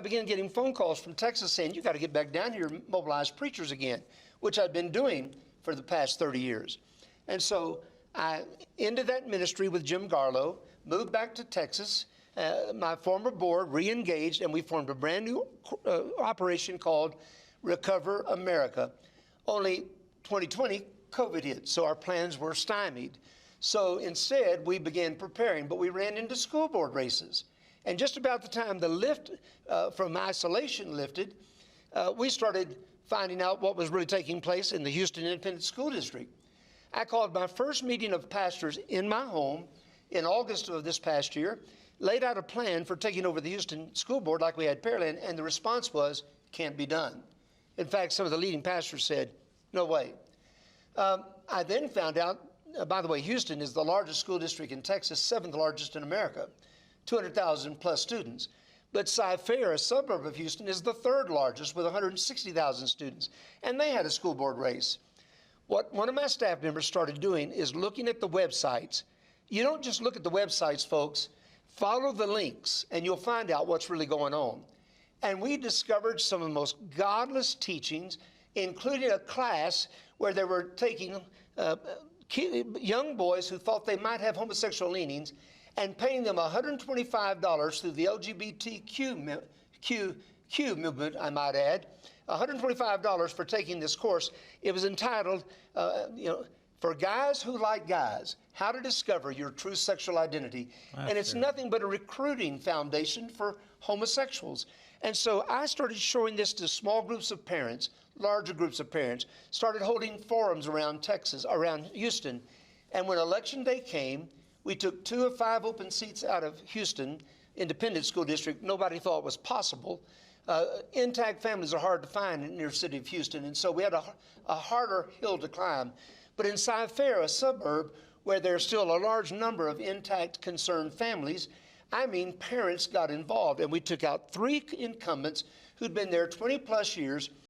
I began getting phone calls from Texas saying, you got to get back down here and mobilize preachers again, which I'd been doing for the past 30 years. And so I ended that ministry with Jim Garlow, moved back to Texas. My former board re-engaged, and we formed a brand new operation called Recover America. Only 2020, COVID hit, so our plans were stymied. So instead, we began preparing, but we ran into school board races. And just about the time the lift from isolation lifted, we started finding out what was really taking place in the Houston Independent School District. I called my first meeting of pastors in my home in August of this past year, laid out a plan for taking over the Houston School Board like we had Pearland, and the response was, can't be done. In fact, some of the leading pastors said, no way. I then found out, by the way, Houston is the largest school district in Texas, 7th largest in America, 200,000 plus students. But Cy-Fair, a suburb of Houston, is the 3rd largest with 160,000 students, and they had a school board race. What one of my staff members started doing is looking at the websites. You don't just look at the websites, folks. Follow the links, and you'll find out what's really going on. And we discovered some of the most godless teachings, including a class where they were taking young boys who thought they might have homosexual leanings and paying them $125 through the LGBTQ movement, I might add, $125 for taking this course. It was entitled, For Guys Who Like Guys, How to Discover Your True Sexual Identity. And it's nothing but a recruiting foundation for homosexuals. And so I started showing this to small groups of parents, larger groups of parents, started holding forums around Texas, around Houston. And when election day came, we took 2 of 5 open seats out of Houston Independent School District. Nobody thought was possible. Intact families are hard to find in the inner city of Houston, and so we had a harder hill to climb. But in Cy-Fair, a suburb where there's still a large number of intact, concerned families, I mean, parents got involved, and we took out 3 incumbents who'd been there 20 plus years,